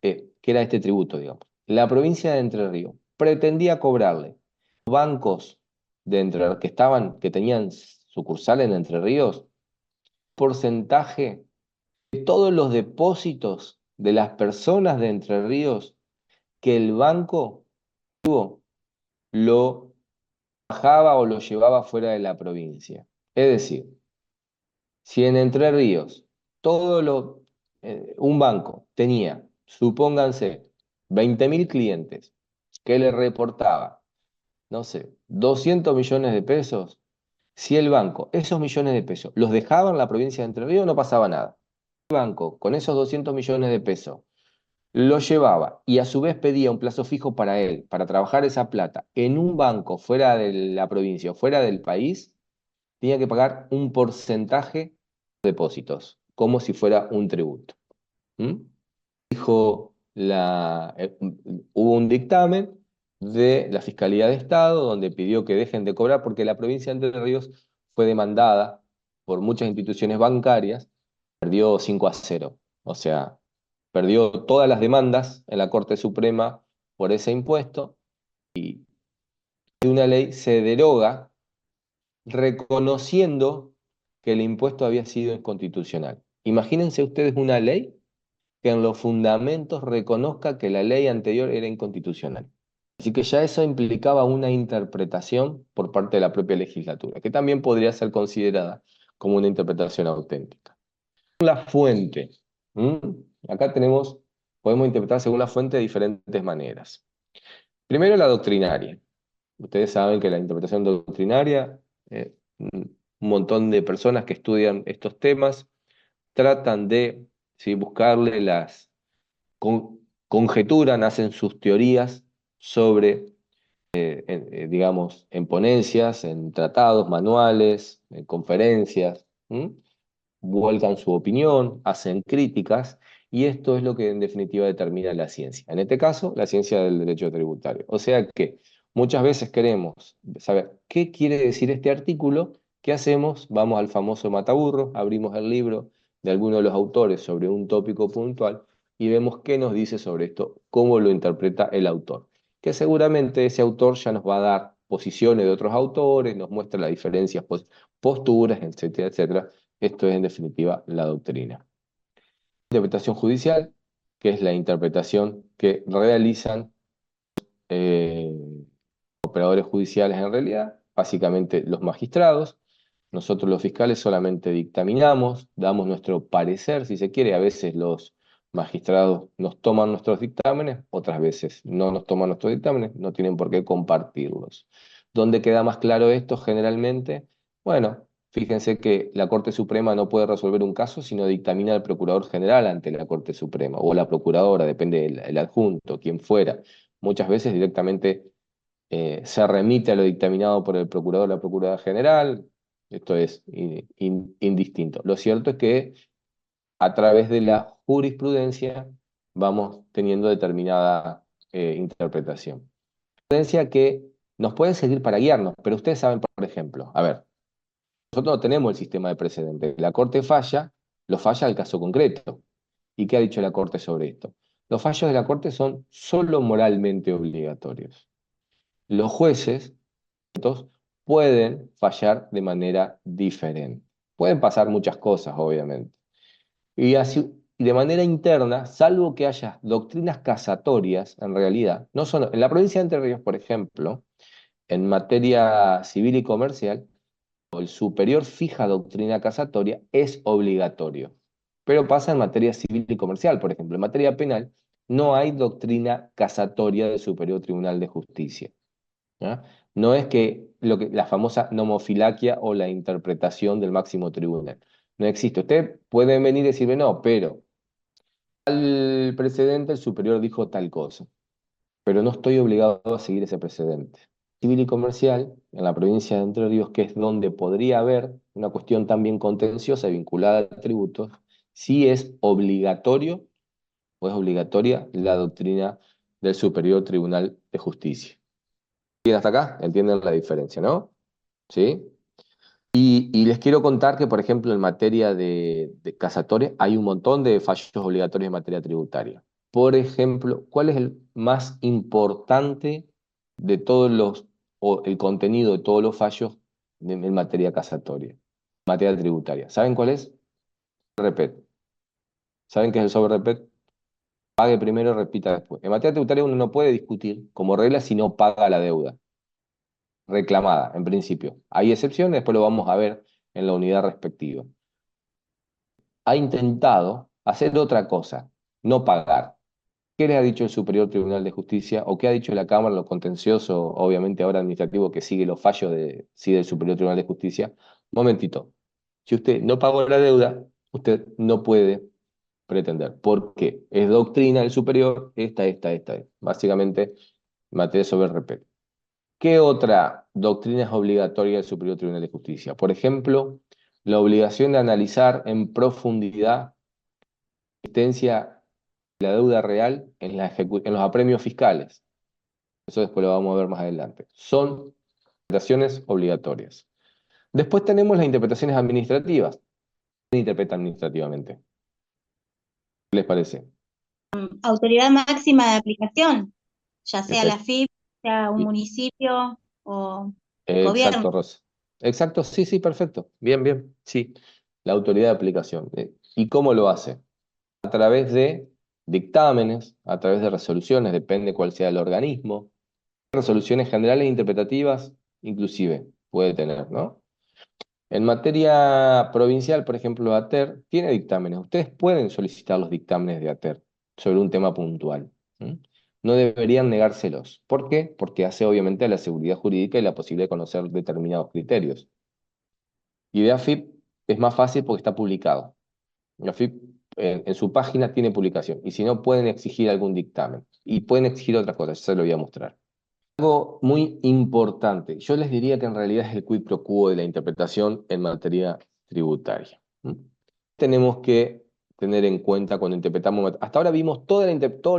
que era este tributo, digamos. La provincia de Entre Ríos pretendía cobrarle bancos de que tenían sucursal en Entre Ríos, porcentaje de todos los depósitos de las personas de Entre Ríos que el banco lo bajaba o lo llevaba fuera de la provincia. Es decir, si en Entre Ríos un banco tenía, supónganse, 20.000 clientes que le reportaba, no sé, 200 millones de pesos, si el banco, esos millones de pesos, los dejaba en la provincia de Entre Ríos, no pasaba nada. El banco, con esos 200 millones de pesos, lo llevaba y a su vez pedía un plazo fijo para él, para trabajar esa plata en un banco fuera de la provincia o fuera del país, tenía que pagar un porcentaje de depósitos, como si fuera un tributo. ¿Mm? Dijo hubo un dictamen de la Fiscalía de Estado donde pidió que dejen de cobrar porque la provincia de Entre Ríos fue demandada por muchas instituciones bancarias, perdió 5-0. O sea, perdió todas las demandas en la Corte Suprema por ese impuesto y una ley se deroga reconociendo que el impuesto había sido inconstitucional. Imagínense ustedes una ley que en los fundamentos reconozca que la ley anterior era inconstitucional. Así que ya eso implicaba una interpretación por parte de la propia legislatura, que también podría ser considerada como una interpretación auténtica. La fuente. ¿Mm? Acá podemos interpretar según la fuente de diferentes maneras. Primero, la doctrinaria. Ustedes saben que la interpretación doctrinaria, un montón de personas que estudian estos temas tratan de, ¿sí?, buscarle conjeturan, hacen sus teorías sobre, digamos, en ponencias, en tratados, manuales, en conferencias, vuelcan su opinión, hacen críticas, y esto es lo que en definitiva determina la ciencia. En este caso, la ciencia del derecho tributario. O sea que muchas veces queremos saber qué quiere decir este artículo. ¿Qué hacemos? Vamos al famoso mataburro, abrimos el libro de alguno de los autores sobre un tópico puntual y vemos qué nos dice sobre esto, cómo lo interpreta el autor. Que seguramente ese autor ya nos va a dar posiciones de otros autores, nos muestra las diferencias, posturas, etcétera, etcétera. Esto es en definitiva la doctrina. Interpretación judicial, que es la interpretación que realizan eh, operadores judiciales en realidad, básicamente los magistrados. Nosotros los fiscales solamente dictaminamos, damos nuestro parecer, si se quiere. A veces los magistrados nos toman nuestros dictámenes, otras veces no nos toman nuestros dictámenes, no tienen por qué compartirlos. ¿Dónde queda más claro esto generalmente? Bueno, fíjense que la Corte Suprema no puede resolver un caso si no dictamina el Procurador General ante la Corte Suprema, o la Procuradora, depende del adjunto, quien fuera. Muchas veces directamente se remite a lo dictaminado por el Procurador o la Procuradora General. Esto es indistinto. Lo cierto es que a través de la jurisprudencia vamos teniendo determinada interpretación. Jurisprudencia que nos puede servir para guiarnos, pero ustedes saben, por ejemplo, a ver, nosotros no tenemos el sistema de precedentes. La Corte falla, lo falla al caso concreto. ¿Y qué ha dicho la Corte sobre esto? Los fallos de la Corte son solo moralmente obligatorios. Los jueces pueden fallar de manera diferente. Pueden pasar muchas cosas, obviamente. Y así, de manera interna, salvo que haya doctrinas casatorias, en realidad, no son, en la provincia de Entre Ríos, por ejemplo, en materia civil y comercial, el superior fija doctrina casatoria es obligatorio. Pero pasa en materia civil y comercial, por ejemplo. En materia penal, no hay doctrina casatoria del Superior Tribunal de Justicia. ¿Ya? No es que la famosa nomofilaquia o la interpretación del máximo tribunal. No existe. Usted puede venir y decirme, no, pero al precedente el superior dijo tal cosa, pero no estoy obligado a seguir ese precedente. Civil y comercial, en la provincia de Entre Ríos, que es donde podría haber una cuestión también contenciosa vinculada a tributos, sí es obligatorio o es obligatoria la doctrina del Superior Tribunal de Justicia. ¿Bien hasta acá? ¿Entienden la diferencia, no? ¿Sí? Y les quiero contar que, por ejemplo, en materia de casatoria hay un montón de fallos obligatorios en materia tributaria. Por ejemplo, ¿cuál es el más importante de todos o el contenido de todos los fallos en materia casatoria, en materia tributaria? ¿Saben cuál es? Repet. ¿Saben qué es el sobre repet? Pague primero, repita después. En materia tributaria uno no puede discutir como regla si no paga la deuda reclamada, en principio. Hay excepciones, después lo vamos a ver en la unidad respectiva. Ha intentado hacer otra cosa, no pagar. ¿Qué le ha dicho el Superior Tribunal de Justicia o qué ha dicho la Cámara, lo contencioso, obviamente ahora administrativo, que sigue los fallos del Superior Tribunal de Justicia? Momentito, si usted no pagó la deuda, usted no puede pretender. ¿Por qué? Es doctrina del superior, esta. Básicamente, materia sobre respeto. ¿Qué otra doctrina es obligatoria del Superior Tribunal de Justicia? Por ejemplo, la obligación de analizar en profundidad la existencia la deuda real en en los apremios fiscales. Eso después lo vamos a ver más adelante. Son interpretaciones obligatorias. Después tenemos las interpretaciones administrativas. ¿Quién interpreta administrativamente? ¿Qué les parece? Autoridad máxima de aplicación, ya sea la Perfecto. FIP, sea un municipio o gobierno. Exacto, Rosa. Exacto, sí, sí, perfecto. Bien, bien, sí. La autoridad de aplicación. ¿Y cómo lo hace? A través de dictámenes, a través de resoluciones, depende cuál sea el organismo. Resoluciones generales e interpretativas, inclusive, puede tener, ¿no? En materia provincial, por ejemplo, ATER tiene dictámenes. Ustedes pueden solicitar los dictámenes de ATER sobre un tema puntual. ¿M? No deberían negárselos. ¿Por qué? Porque hace obviamente a la seguridad jurídica y la posibilidad de conocer determinados criterios. Y de AFIP es más fácil porque está publicado. La AFIP en su página tiene publicación. Y si no, pueden exigir algún dictamen. Y pueden exigir otras cosas, ya se lo voy a mostrar. Algo muy importante, yo les diría que en realidad es el quid pro quo de la interpretación en materia tributaria. ¿Mm? Tenemos que tener en cuenta cuando interpretamos, hasta ahora vimos todos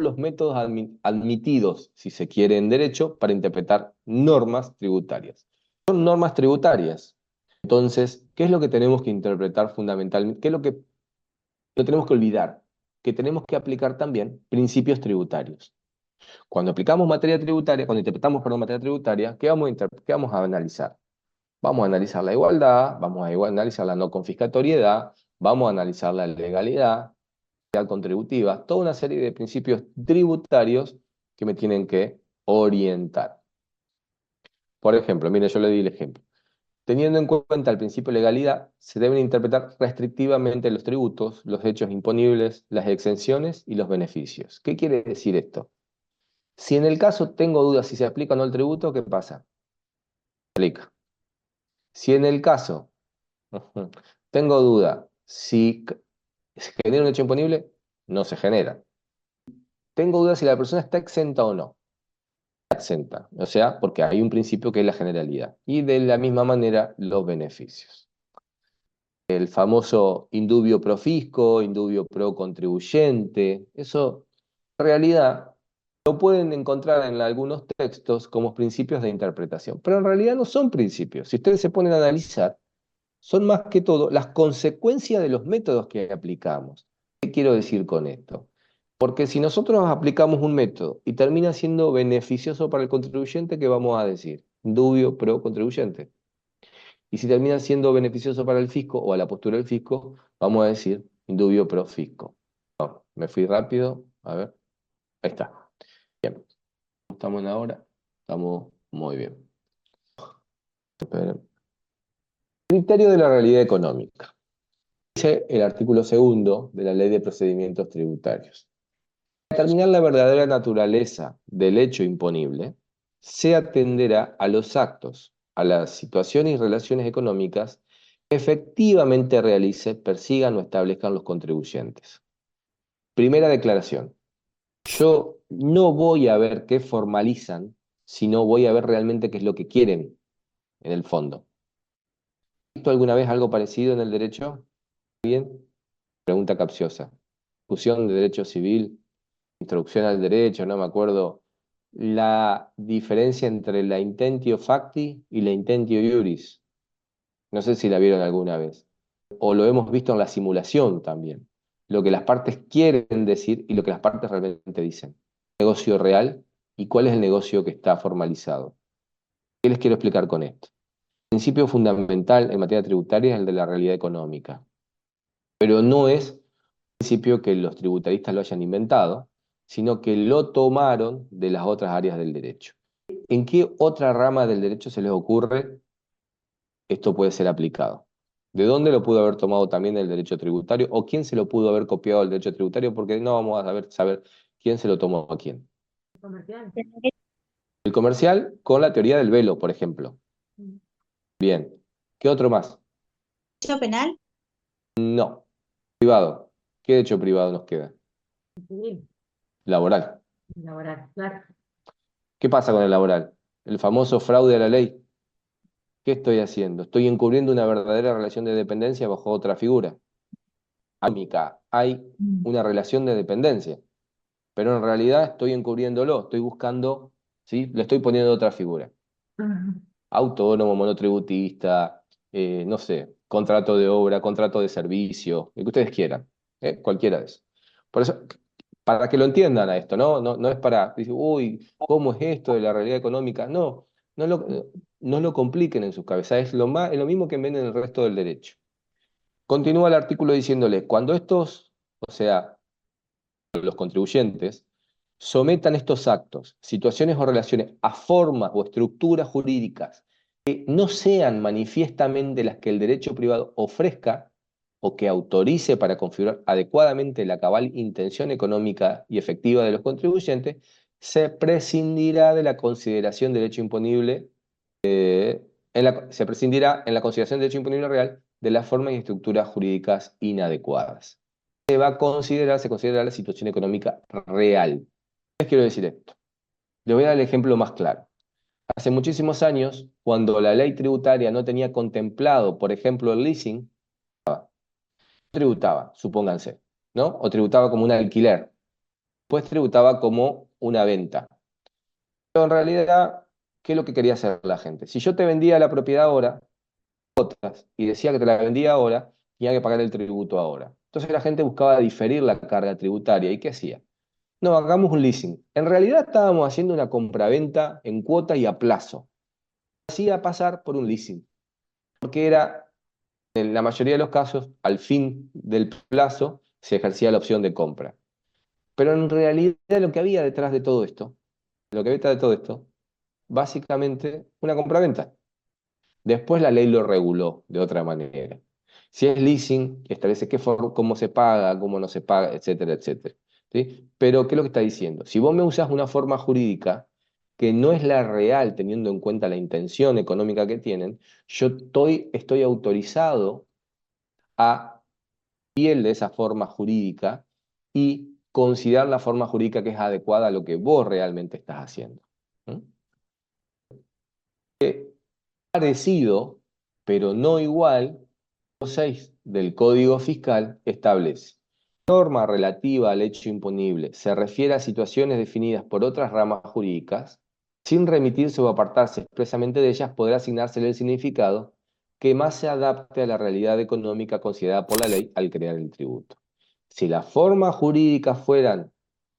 los métodos admitidos, si se quiere, en derecho para interpretar normas tributarias. Son normas tributarias. Entonces, ¿qué es lo que tenemos que interpretar fundamentalmente? ¿Qué es lo que no tenemos que olvidar? Que tenemos que aplicar también principios tributarios. Cuando aplicamos materia tributaria, cuando interpretamos, perdón, materia tributaria, ¿qué vamos a analizar? Vamos a analizar la igualdad, vamos a analizar la no confiscatoriedad, vamos a analizar la legalidad, la contributiva, toda una serie de principios tributarios que me tienen que orientar. Por ejemplo, mire, yo le di el ejemplo. Teniendo en cuenta el principio de legalidad, se deben interpretar restrictivamente los tributos, los hechos imponibles, las exenciones y los beneficios. ¿Qué quiere decir esto? Si en el caso tengo dudas si se aplica o no el tributo, ¿qué pasa? Se aplica. Si en el caso tengo duda si se genera un hecho imponible, no se genera. Tengo dudas si la persona está exenta o no. Está exenta. O sea, porque hay un principio que es la generalidad. Y de la misma manera, los beneficios. El famoso indubio pro fisco, indubio pro contribuyente, eso en realidad lo pueden encontrar en algunos textos como principios de interpretación, pero en realidad no son principios. Si ustedes se ponen a analizar, son más que todo las consecuencias de los métodos que aplicamos. ¿Qué quiero decir con esto? Porque si nosotros aplicamos un método y termina siendo beneficioso para el contribuyente, ¿qué vamos a decir? Indubio pro contribuyente. Y si termina siendo beneficioso para el fisco o a la postura del fisco, vamos a decir indubio pro fisco. No, me fui rápido, a ver, ahí está. Bien, ¿cómo estamos en ahora? Estamos muy bien. Esperen. Criterio de la realidad económica. Dice el artículo 2 de la Ley de Procedimientos Tributarios. Para determinar la verdadera naturaleza del hecho imponible, se atenderá a los actos, a las situaciones y relaciones económicas que efectivamente realicen, persigan o establezcan los contribuyentes. Primera declaración. Yo no voy a ver qué formalizan, sino voy a ver realmente qué es lo que quieren en el fondo. ¿Has visto alguna vez algo parecido en el derecho? ¿Bien? Pregunta capciosa. Discusión de derecho civil, introducción al derecho, no me acuerdo. La diferencia entre la intentio facti y la intentio iuris. No sé si la vieron alguna vez. O lo hemos visto en la simulación también. Lo que las partes quieren decir y lo que las partes realmente dicen. Negocio real y cuál es el negocio que está formalizado. ¿Qué les quiero explicar con esto? El principio fundamental en materia tributaria es el de la realidad económica. Pero no es un principio que los tributaristas lo hayan inventado, sino que lo tomaron de las otras áreas del derecho. ¿En qué otra rama del derecho se les ocurre esto puede ser aplicado? ¿De dónde lo pudo haber tomado también el derecho tributario? ¿O quién se lo pudo haber copiado del derecho tributario? Porque no vamos a saber quién se lo tomó a quién. El comercial con la teoría del velo, por ejemplo. Bien. ¿Qué otro más? ¿Derecho penal? No. Privado. ¿Qué derecho privado nos queda? Civil, Laboral. laboral, claro. ¿Qué pasa con el laboral? El famoso fraude a la ley. ¿Qué estoy haciendo? Estoy encubriendo una verdadera relación de dependencia bajo otra figura. Hay una relación de dependencia. pero en realidad estoy encubriéndolo, estoy buscando, ¿sí? Le estoy poniendo otra figura. Autónomo, monotributista, no sé, contrato de obra, contrato de servicio, lo que ustedes quieran, cualquiera de eso. Por eso, para que lo entiendan a esto, ¿no? No, no es para decir, uy, ¿cómo es esto de la realidad económica? No, no lo compliquen en sus cabezas, es lo mismo que ven en el resto del derecho. Continúa el artículo diciéndole, cuando estos, o sea, los contribuyentes, sometan estos actos, situaciones o relaciones a formas o estructuras jurídicas que no sean manifiestamente las que el derecho privado ofrezca o que autorice para configurar adecuadamente la cabal intención económica y efectiva de los contribuyentes, se prescindirá de la consideración del hecho imponible, se prescindirá en la consideración del hecho imponible real de las formas y estructuras jurídicas inadecuadas. Se considera la situación económica real. ¿Qué les quiero decir esto? Les voy a dar el ejemplo más claro. Hace muchísimos años, cuando la ley tributaria no tenía contemplado, por ejemplo, el leasing, tributaba, supónganse, ¿no? O tributaba como un alquiler, pues tributaba como una venta. Pero en realidad, ¿qué es lo que quería hacer la gente? Si yo te vendía la propiedad ahora, y decía que te la vendía ahora, tenía que pagar el tributo ahora. Entonces la gente buscaba diferir la carga tributaria. ¿Y qué hacía? No, hagamos un leasing. En realidad estábamos haciendo una compraventa en cuota y a plazo. Hacía pasar por un leasing, porque era, en la mayoría de los casos, al fin del plazo, se ejercía la opción de compra. Pero en realidad lo que había detrás de todo esto, básicamente una compraventa. Después la ley lo reguló de otra manera. Si es leasing, establece cómo se paga, cómo no se paga, etcétera, etcétera. ¿Sí? Pero, ¿qué es lo que está diciendo? Si vos me usás una forma jurídica que no es la real, teniendo en cuenta la intención económica que tienen, yo estoy autorizado a fiel de esa forma jurídica y considerar la forma jurídica que es adecuada a lo que vos realmente estás haciendo. ¿Mm? Parecido, pero no igual, 6 del Código Fiscal establece: norma relativa al hecho imponible se refiere a situaciones definidas por otras ramas jurídicas, sin remitirse o apartarse expresamente de ellas, podrá asignársele el significado que más se adapte a la realidad económica considerada por la ley al crear el tributo. Si las formas jurídicas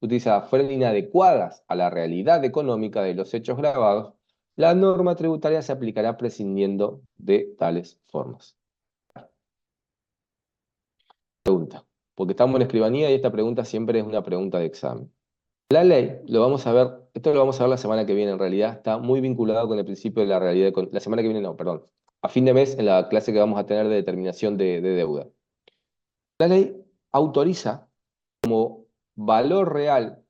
utilizadas fueran inadecuadas a la realidad económica de los hechos gravados, la norma tributaria se aplicará prescindiendo de tales formas. Pregunta, porque estamos en escribanía y esta pregunta siempre es una pregunta de examen. La ley, esto lo vamos a ver la semana que viene, en realidad está muy vinculado con el principio de la realidad, la semana que viene no, perdón, a fin de mes en la clase que vamos a tener de determinación de deuda. La ley autoriza como valor real,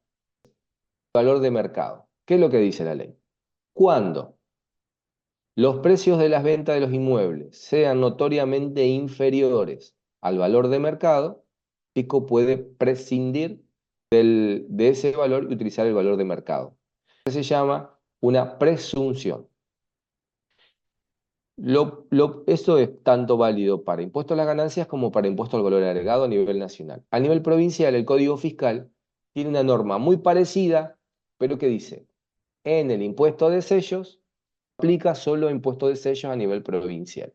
valor de mercado. ¿Qué es lo que dice la ley? Cuando los precios de las ventas de los inmuebles sean notoriamente inferiores al valor de mercado, Pico puede prescindir de ese valor y utilizar el valor de mercado. Se llama una presunción. Eso es tanto válido para impuesto a las ganancias como para impuesto al valor agregado a nivel nacional. A nivel provincial, el Código Fiscal tiene una norma muy parecida, pero que dice, en el impuesto de sellos, aplica solo impuesto de sellos a nivel provincial.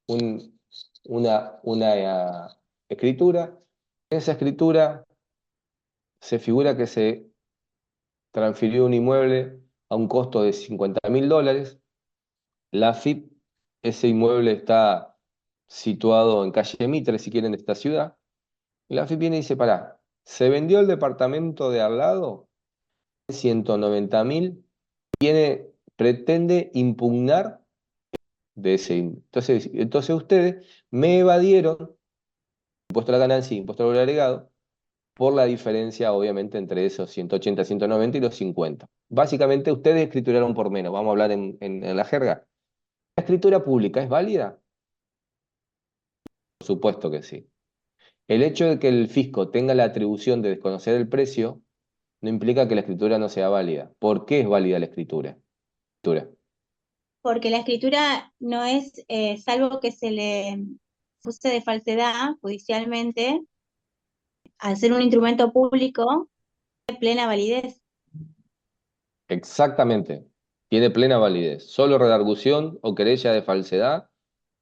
Un, una escritura. En esa escritura se figura que se transfirió un inmueble a un costo de $50.000. La AFIP, ese inmueble está situado en calle Mitre, si quieren, de esta ciudad. Y la AFIP viene y dice, pará, se vendió el departamento de al lado, 190.000, pretende impugnar de ese. Entonces ustedes me evadieron impuesto a la ganancia y impuesto al valor agregado por la diferencia, obviamente, entre esos 180, 190 y los 50. Básicamente, ustedes escrituraron por menos. Vamos a hablar en la jerga. ¿La escritura pública es válida? Por supuesto que sí. El hecho de que el fisco tenga la atribución de desconocer el precio no implica que la escritura no sea válida. ¿Por qué es válida la escritura? Porque la escritura no es, salvo que se le use de falsedad judicialmente, al ser un instrumento público, plena validez. Exactamente, tiene plena validez. Solo redargución o querella de falsedad,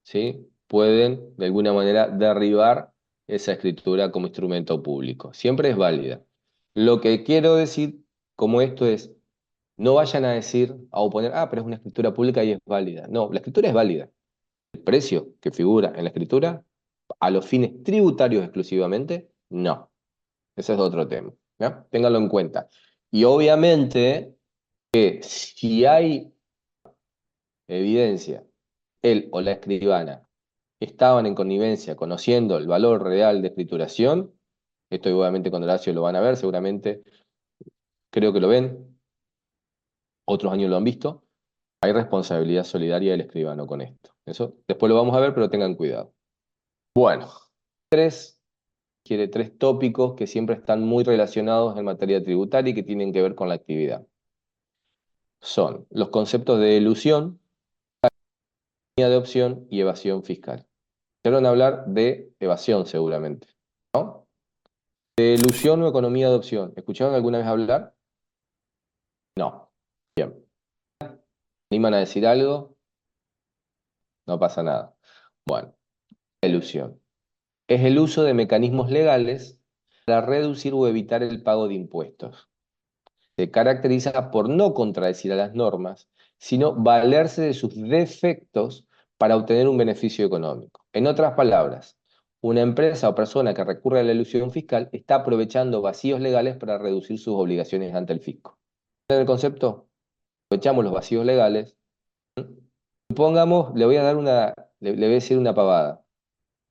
¿sí? Pueden, de alguna manera, derribar esa escritura como instrumento público. Siempre es válida. Lo que quiero decir como esto es, no vayan a decir, a oponer, pero es una escritura pública y es válida. No, la escritura es válida. El precio que figura en la escritura, a los fines tributarios exclusivamente, no. Ese es otro tema, ¿ya? Ténganlo en cuenta. Y obviamente que si hay evidencia, él o la escribana estaban en connivencia conociendo el valor real de escrituración, esto obviamente con Horacio lo van a ver, seguramente, creo que lo ven, otros años lo han visto, hay responsabilidad solidaria del escribano con esto. Eso después lo vamos a ver, pero tengan cuidado. Bueno, quiere tres tópicos que siempre están muy relacionados en materia tributaria y que tienen que ver con la actividad. Son los conceptos de elusión, de opción y evasión fiscal. Quiero hablar de evasión seguramente, ¿no? De elusión o economía de opción. ¿Escucharon alguna vez hablar? No. Bien. ¿Animan a decir algo? No pasa nada. Bueno, elusión. Es el uso de mecanismos legales para reducir o evitar el pago de impuestos. Se caracteriza por no contradecir a las normas, sino valerse de sus defectos para obtener un beneficio económico. En otras palabras, una empresa o persona que recurre a la elusión fiscal está aprovechando vacíos legales para reducir sus obligaciones ante el fisco. ¿Entienden el concepto? Aprovechamos los vacíos legales. Supongamos, le voy a decir una pavada.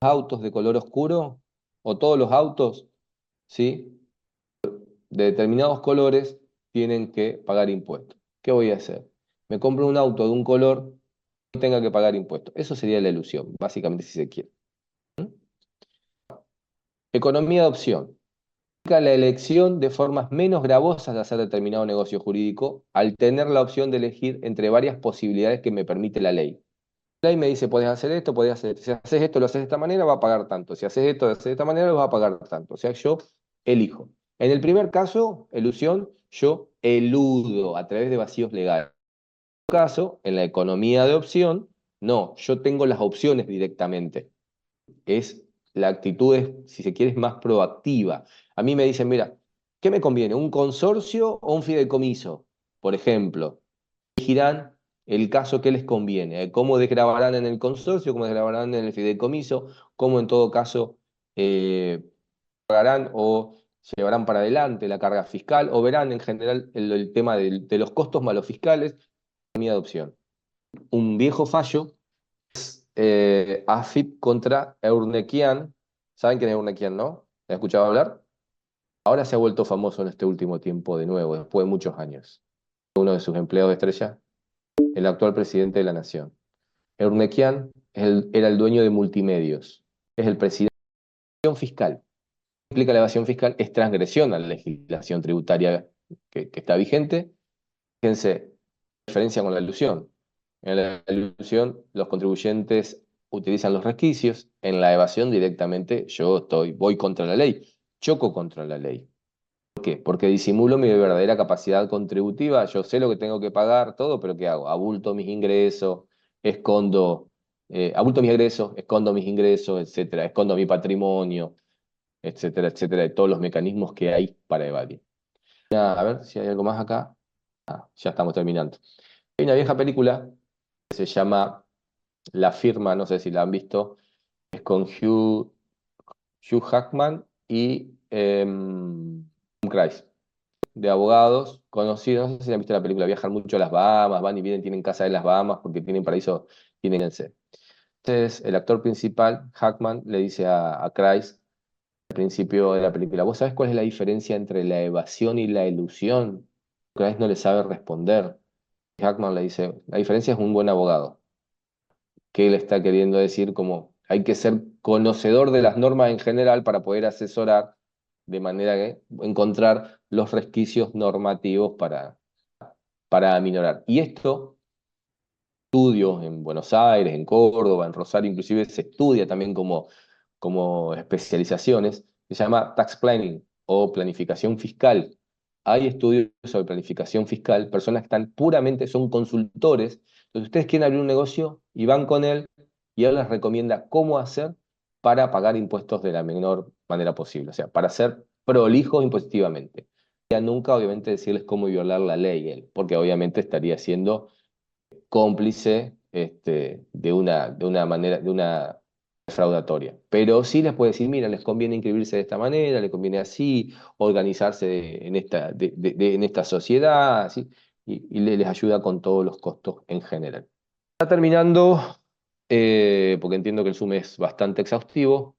Los autos de color oscuro, o todos los autos, ¿sí?, de determinados colores, tienen que pagar impuestos. ¿Qué voy a hacer? Me compro un auto de un color que no tenga que pagar impuestos. Eso sería la elusión, básicamente, si se quiere. Economía de opción. Implica la elección de formas menos gravosas de hacer determinado negocio jurídico al tener la opción de elegir entre varias posibilidades que me permite la ley. La ley me dice, puedes hacer esto, puedes hacer esto. Si haces esto, lo haces de esta manera, va a pagar tanto. Si haces esto, lo haces de esta manera, lo vas a pagar tanto. O sea, yo elijo. En el primer caso, elusión, yo eludo a través de vacíos legales. En el caso, en la economía de opción, no, yo tengo las opciones directamente. La actitud es, si se quiere, es más proactiva. A mí me dicen, mira, ¿qué me conviene? ¿Un consorcio o un fideicomiso? Por ejemplo, elegirán el caso que les conviene, cómo desgravarán en el consorcio, cómo desgravarán en el fideicomiso, cómo en todo caso pagarán o llevarán para adelante la carga fiscal, o verán en general el tema de los costos malos fiscales, mi adopción. Un viejo fallo es AFIP contra Eurnequian. ¿Saben quién es Eurnequian, no? ¿Han escuchado hablar? Ahora se ha vuelto famoso en este último tiempo de nuevo, después de muchos años. Uno de sus empleados de estrella, el actual presidente de la nación. Eurnequian era el dueño de Multimedios, es el presidente de la evasión fiscal. ¿Qué implica la evasión fiscal? Es transgresión a la legislación tributaria que está vigente. Fíjense, diferencia con la elusión. En la elusión, los contribuyentes utilizan los resquicios. En la evasión, directamente, voy contra la ley, choco contra la ley. ¿Por qué? Porque disimulo mi verdadera capacidad contributiva. Yo sé lo que tengo que pagar, todo, pero ¿qué hago? Abulto mis ingresos, escondo mis ingresos, etcétera, escondo mi patrimonio, etcétera, etcétera, de todos los mecanismos que hay para evadir. A ver si hay algo más acá. Ya estamos terminando. Hay una vieja película que se llama La Firma, no sé si la han visto, es con Hugh Jackman y Tom Cruise, de abogados conocidos. No sé si han visto la película, viajan mucho a las Bahamas, van y vienen, tienen casa en las Bahamas porque tienen paraíso, tienen el C. Entonces, el actor principal, Hackman, le dice a Cruise al principio de la película, ¿vos sabés cuál es la diferencia entre la evasión y la elusión? Cruise no le sabe responder. Hackman le dice, la diferencia es un buen abogado. ¿Qué él está queriendo decir? Como hay que ser conocedor de las normas en general para poder asesorar de manera que encontrar los resquicios normativos para aminorar. Y esto, estudios en Buenos Aires, en Córdoba, en Rosario, inclusive se estudia también como especializaciones, se llama tax planning o planificación fiscal. hay estudios sobre planificación fiscal, personas que están puramente, son consultores. Entonces ustedes quieren abrir un negocio y van con él y él les recomienda cómo hacer para pagar impuestos de la menor manera posible, o sea, para ser prolijos impositivamente. Ya nunca, obviamente, decirles cómo violar la ley, él, porque obviamente estaría siendo cómplice de una manera, de una defraudatoria. Pero sí les puede decir, mira, les conviene inscribirse de esta manera, les conviene así, organizarse en en esta sociedad, así, y les ayuda con todos los costos en general. Está terminando, porque entiendo que el Zoom es bastante exhaustivo.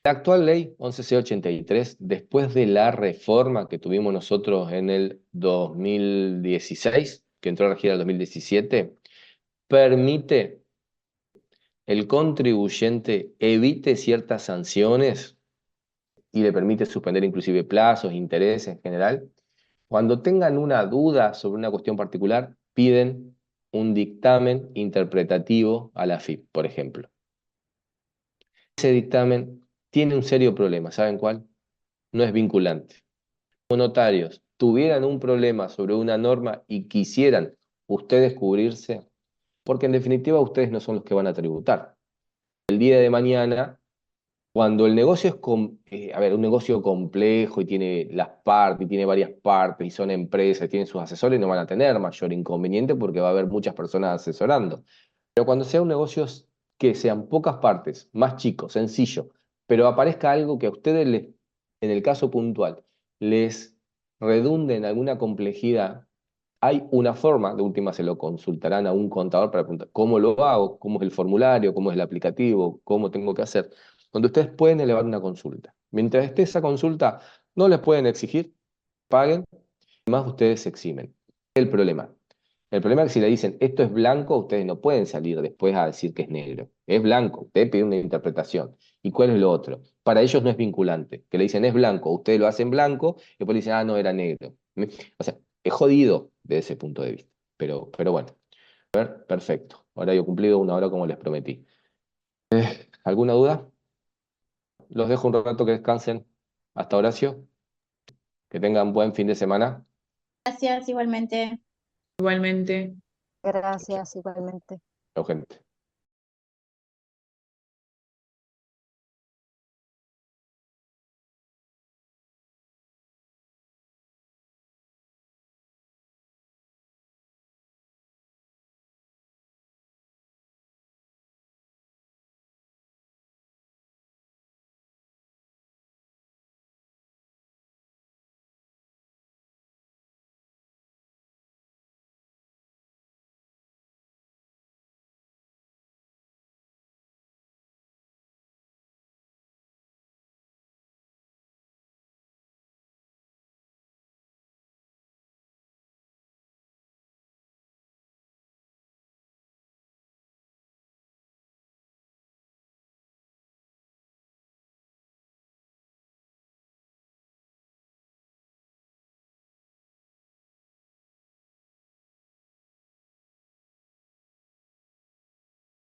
La actual ley 11.C83, después de la reforma que tuvimos nosotros en el 2016, que entró a regir el 2017, permite el contribuyente evite ciertas sanciones y le permite suspender inclusive plazos, intereses en general. Cuando tengan una duda sobre una cuestión particular, piden un dictamen interpretativo a la AFIP, por ejemplo. Ese dictamen tiene un serio problema, ¿saben cuál? No es vinculante. Los notarios tuvieran un problema sobre una norma y quisieran ustedes cubrirse, porque en definitiva ustedes no son los que van a tributar. El día de mañana, cuando el negocio es, a ver, un negocio complejo y tiene las partes, y tiene varias partes, y son empresas, y tienen sus asesores, no van a tener mayor inconveniente porque va a haber muchas personas asesorando. Pero cuando sea un negocio que sean pocas partes, más chico, sencillo, pero aparezca algo que a ustedes, en el caso puntual, les redunde en alguna complejidad, hay una forma, de última se lo consultarán a un contador para preguntar cómo lo hago, cómo es el formulario, cómo es el aplicativo, cómo tengo que hacer, donde ustedes pueden elevar una consulta. Mientras esté esa consulta, no les pueden exigir, paguen, y más ustedes se eximen. El problema. El problema es que si le dicen esto es blanco, ustedes no pueden salir después a decir que es negro. Es blanco, usted pide una interpretación. ¿Y cuál es lo otro? Para ellos no es vinculante. Que le dicen es blanco, ustedes lo hacen blanco, y después le dicen, ah, no, era negro. O sea, es jodido de ese punto de vista. Pero bueno, a ver, perfecto. Ahora yo he cumplido una hora como les prometí. ¿Alguna duda? Los dejo un rato que descansen. Hasta Horacio. Que tengan buen fin de semana. Gracias, igualmente. Igualmente. Gracias, igualmente. Chao, gente.